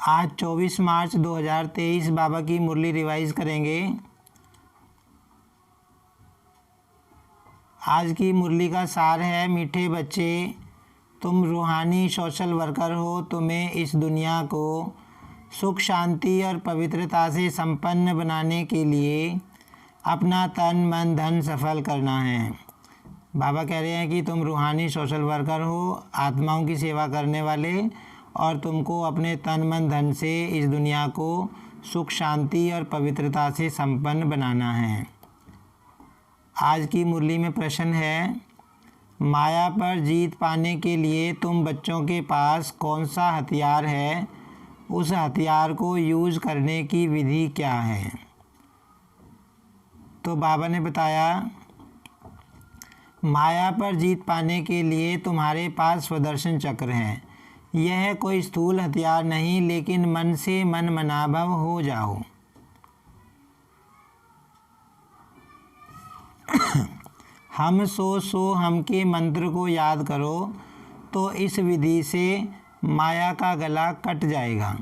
आज 24 मार्च 2023 बाबा की मुरली रिवाइज करेंगे। आज की मुरली का सार है, मीठे बच्चे तुम रूहानी सोशल वर्कर हो। तुम्हें इस दुनिया को सुख शांति और पवित्रता से संपन्न बनाने के लिए अपना तन मन धन सफल करना है। बाबा कह रहे हैं कि तुम रूहानी सोशल वर्कर हो, आत्माओं की सेवा करने वाले, और तुमको अपने तन मन धन से इस दुनिया को सुख शांति और पवित्रता से संपन्न बनाना है। आज की मुरली में प्रश्न है, माया पर जीत पाने के लिए तुम बच्चों के पास कौन सा हथियार है? उस हथियार को यूज़ करने की विधि क्या है? तो बाबा ने बताया, माया पर जीत पाने के लिए तुम्हारे पास स्वदर्शन चक्र है। यह कोई स्थूल हथियार नहीं, लेकिन मन से मन मनाभव हो जाओ। हम सो हम के मंत्र को याद करो तो इस विधि से माया का गला कट जाएगा।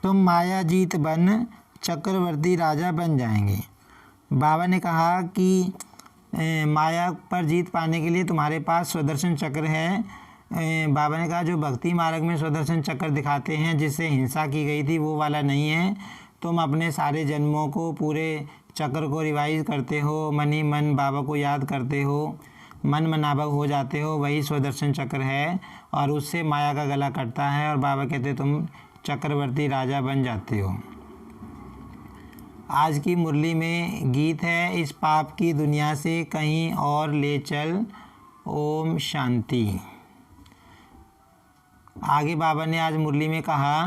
तुम माया जीत बन चक्रवर्ती राजा बन जाएंगे। बाबा ने कहा कि माया पर जीत पाने के लिए तुम्हारे पास स्वदर्शन चक्र है। बाबा ने कहा जो भक्ति मार्ग में स्वदर्शन चक्र दिखाते हैं, जिससे हिंसा की गई थी, वो वाला नहीं है। तुम अपने सारे जन्मों को, पूरे चक्र को रिवाइज करते हो, मन ही मन बाबा को याद करते हो, मन मनाभव हो जाते हो, वही स्वदर्शन चक्र है और उससे माया का गला कटता है और बाबा कहते तुम चक्रवर्ती राजा बन जाते हो। आज की मुरली में गीत है, इस पाप की दुनिया से कहीं और ले चल, ओम शांति। आगे बाबा ने आज मुरली में कहा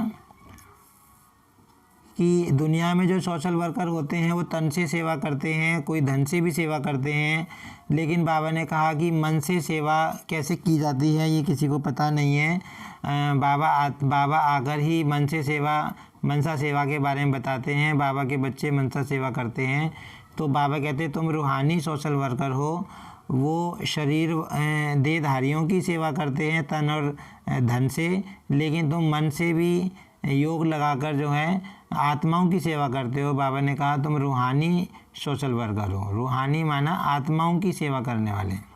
कि दुनिया में जो सोशल वर्कर होते हैं वो तन से सेवा करते हैं, कोई धन से भी सेवा करते हैं, लेकिन बाबा ने कहा कि मन से सेवा कैसे की जाती है ये किसी को पता नहीं है। बाबा आकर ही मनसा सेवा के बारे में बताते हैं। बाबा के बच्चे मनसा सेवा करते हैं, तो बाबा कहते तुम रूहानी सोशल वर्कर हो। वो शरीर देहधारियों की सेवा करते हैं तन और धन से, लेकिन तुम मन से भी योग लगाकर जो है आत्माओं की सेवा करते हो। बाबा ने कहा तुम रूहानी सोशल वर्कर हो। रूहानी माना आत्माओं की सेवा करने वाले।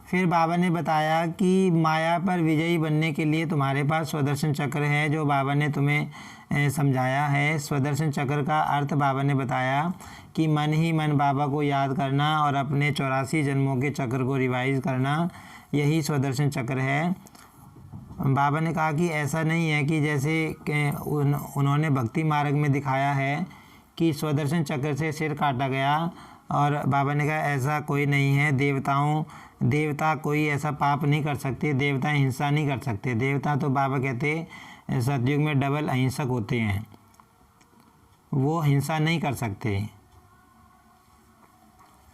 फिर बाबा ने बताया कि माया पर विजयी बनने के लिए तुम्हारे पास स्वदर्शन चक्र है, जो बाबा ने तुम्हें समझाया है। स्वदर्शन चक्र का अर्थ बाबा ने बताया कि मन ही मन बाबा को याद करना और अपने 84 जन्मों के चक्र को रिवाइज करना, यही स्वदर्शन चक्र है। बाबा ने कहा कि ऐसा नहीं है कि जैसे उन्होंने भक्ति मार्ग में दिखाया है कि स्वदर्शन चक्र से सिर काटा गया, और बाबा ने कहा ऐसा कोई नहीं है। देवता कोई ऐसा पाप नहीं कर सकते, देवता हिंसा नहीं कर सकते। देवता तो बाबा कहते सतयुग में डबल अहिंसक होते हैं, वो हिंसा नहीं कर सकते।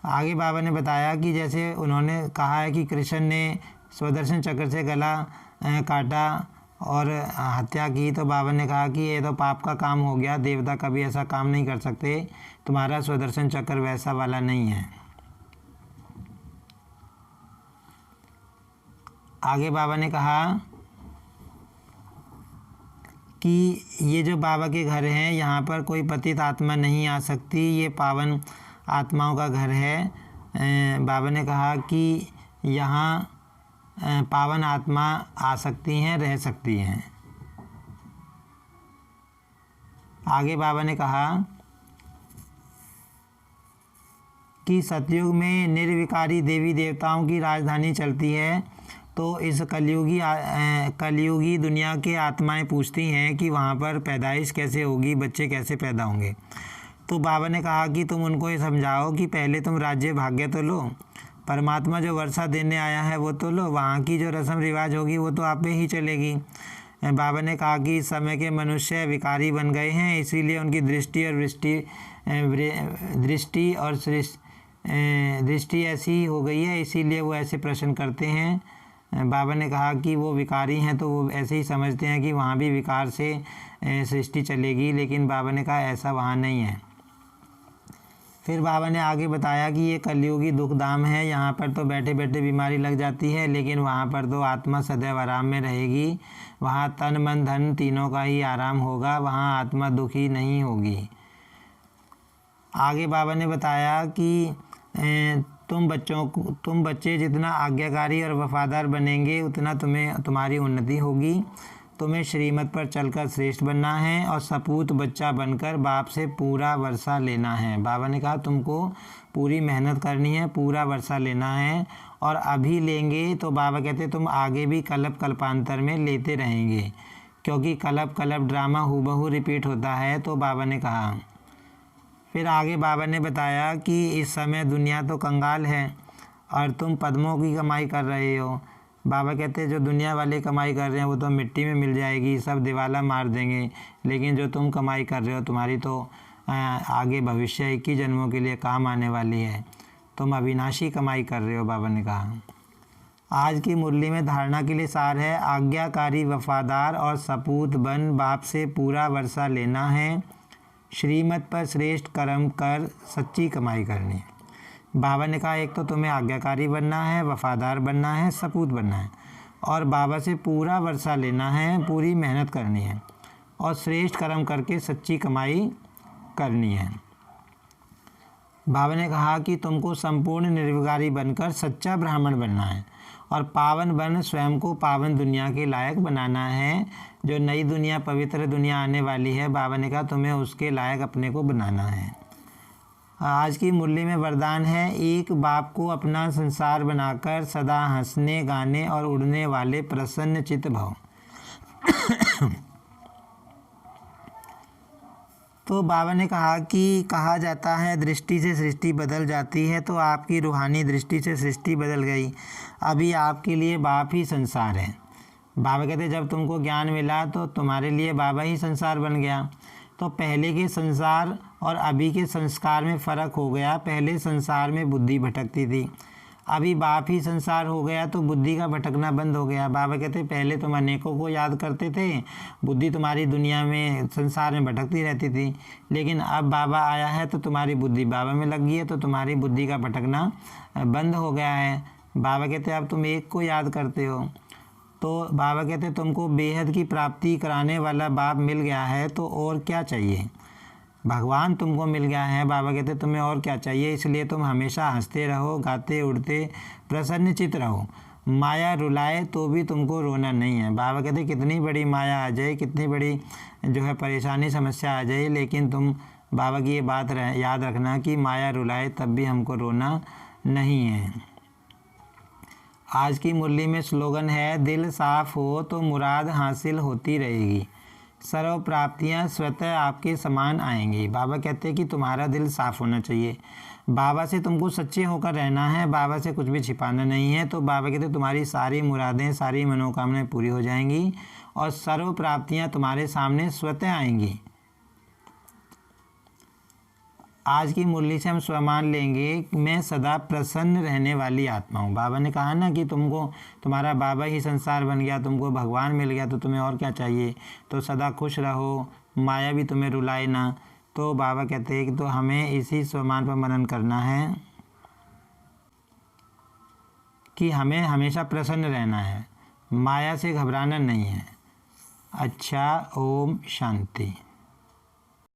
आगे बाबा ने बताया कि जैसे उन्होंने कहा है कि कृष्ण ने स्वदर्शन चक्र से गला काटा और हत्या की, तो बाबा ने कहा कि ये तो पाप का काम हो गया, देवता कभी ऐसा काम नहीं कर सकते, तुम्हारा स्वदर्शन चक्र वैसा वाला नहीं है। आगे बाबा ने कहा कि ये जो बाबा के घर हैं, यहाँ पर कोई पतित आत्मा नहीं आ सकती, ये पावन आत्माओं का घर है। बाबा ने कहा कि यहाँ पावन आत्मा आ सकती हैं, रह सकती हैं। आगे बाबा ने कहा कि सतयुग में निर्विकारी देवी देवताओं की राजधानी चलती है, तो इस कलयुगी दुनिया के आत्माएं पूछती हैं कि वहाँ पर पैदाइश कैसे होगी, बच्चे कैसे पैदा होंगे। तो बाबा ने कहा कि तुम उनको ये समझाओ कि पहले तुम राज्य भाग्य तो लो, परमात्मा जो वर्षा देने आया है वो तो लो, वहाँ की जो रस्म रिवाज होगी वो तो आप पे ही चलेगी। बाबा ने कहा कि इस समय के मनुष्य विकारी बन गए हैं, इसीलिए उनकी दृष्टि ऐसी हो गई है, इसीलिए वो ऐसे प्रश्न करते हैं। बाबा ने कहा कि वो विकारी हैं तो वो ऐसे ही समझते हैं कि वहाँ भी विकार से सृष्टि चलेगी, लेकिन बाबा ने कहा ऐसा वहाँ नहीं है। फिर बाबा ने आगे बताया कि ये कलयुगी दुख धाम है, यहाँ पर तो बैठे बैठे बीमारी लग जाती है, लेकिन वहाँ पर तो आत्मा सदैव आराम में रहेगी। वहाँ तन मन धन तीनों का ही आराम होगा, वहाँ आत्मा दुखी नहीं होगी। आगे बाबा ने बताया कि तुम बच्चे जितना आज्ञाकारी और वफादार बनेंगे उतना तुम्हारी उन्नति होगी। तुम्हें श्रीमत पर चलकर श्रेष्ठ बनना है और सपूत बच्चा बनकर बाप से पूरा वर्षा लेना है। बाबा ने कहा तुमको पूरी मेहनत करनी है, पूरा वर्षा लेना है, और अभी लेंगे तो बाबा कहते तुम आगे भी कल्प कल्पांतर में लेते रहेंगे, क्योंकि कल्प कल्प ड्रामा हूबहू रिपीट होता है। तो बाबा ने कहा, फिर आगे बाबा ने बताया कि इस समय दुनिया तो कंगाल है और तुम पद्मों की कमाई कर रहे हो। बाबा कहते हैं जो दुनिया वाले कमाई कर रहे हैं वो तो मिट्टी में मिल जाएगी, सब दिवाला मार देंगे, लेकिन जो तुम कमाई कर रहे हो तुम्हारी तो आगे भविष्य 21 जन्मों के लिए काम आने वाली है, तुम अविनाशी कमाई कर रहे हो। बाबा ने कहा आज की मुरली में धारणा के लिए सार है, आज्ञाकारी वफादार और सपूत बन बाप से पूरा वर्षा लेना है, श्रीमत पर श्रेष्ठ कर्म कर सच्ची कमाई करनी है। बाबा ने कहा एक तो तुम्हें आज्ञाकारी बनना है, वफादार बनना है, सपूत बनना है, और बाबा से पूरा वर्षा लेना है, पूरी मेहनत करनी है, और श्रेष्ठ कर्म करके सच्ची कमाई करनी है। बाबा ने कहा कि तुमको संपूर्ण निर्विकारी बनकर सच्चा ब्राह्मण बनना है, और पावन बन स्वयं को पावन दुनिया के लायक बनाना है। जो नई दुनिया पवित्र दुनिया आने वाली है, बाबा ने कहा तुम्हें उसके लायक अपने को बनाना है। आज की मुरली में वरदान है, एक बाप को अपना संसार बनाकर सदा हंसने गाने और उड़ने वाले प्रसन्न चित्त भव। तो बाबा ने कहा कि कहा जाता है दृष्टि से सृष्टि बदल जाती है, तो आपकी रूहानी दृष्टि से सृष्टि बदल गई। अभी आपके लिए बाप ही संसार है। बाबा कहते जब तुमको ज्ञान मिला तो तुम्हारे लिए बाबा ही संसार बन गया। तो पहले के संसार और अभी के संस्कार में फ़र्क हो गया। पहले संसार में बुद्धि भटकती थी, अभी बाप ही संसार हो गया तो बुद्धि का भटकना बंद हो गया। बाबा कहते पहले तुम अनेकों को याद करते थे, बुद्धि तुम्हारी दुनिया में संसार में भटकती रहती थी, लेकिन अब बाबा आया है तो तुम्हारी बुद्धि बाबा में लग गई है, तो तुम्हारी बुद्धि का भटकना बंद हो गया है। बाबा कहते अब तुम एक को याद करते हो। तो बाबा कहते तुमको बेहद की प्राप्ति कराने वाला बाप मिल गया है, तो और क्या चाहिए। भगवान तुमको मिल गया है। बाबा कहते तुम्हें और क्या चाहिए, इसलिए तुम हमेशा हंसते रहो, गाते उड़ते प्रसन्नचित रहो। माया रुलाए तो भी तुमको रोना नहीं है। बाबा कहते कितनी बड़ी माया आ जाए, कितनी बड़ी जो है परेशानी समस्या आ जाए, लेकिन तुम बाबा की ये बात याद रखना कि माया रुलाए तब भी हमको रोना नहीं है। आज की मुरली में स्लोगन है, दिल साफ हो तो मुराद हासिल होती रहेगी, सर्व प्राप्तियाँ स्वतः आपके समान आएंगी। बाबा कहते हैं कि तुम्हारा दिल साफ़ होना चाहिए, बाबा से तुमको सच्चे होकर रहना है, बाबा से कुछ भी छिपाना नहीं है। तो बाबा कहते हैं तुम्हारी सारी मुरादें, सारी मनोकामनाएं पूरी हो जाएंगी और सर्व प्राप्तियाँ तुम्हारे सामने स्वतः आएंगी। आज की मुरली से हम स्वमान लेंगे, मैं सदा प्रसन्न रहने वाली आत्मा हूँ। बाबा ने कहा ना कि तुमको तुम्हारा बाबा ही संसार बन गया, तुमको भगवान मिल गया, तो तुम्हें और क्या चाहिए। तो सदा खुश रहो, माया भी तुम्हें रुलाए ना। तो बाबा कहते हैं कि तो हमें इसी स्वमान पर मनन करना है कि हमें हमेशा प्रसन्न रहना है, माया से घबराना नहीं है। अच्छा, ओम शांति।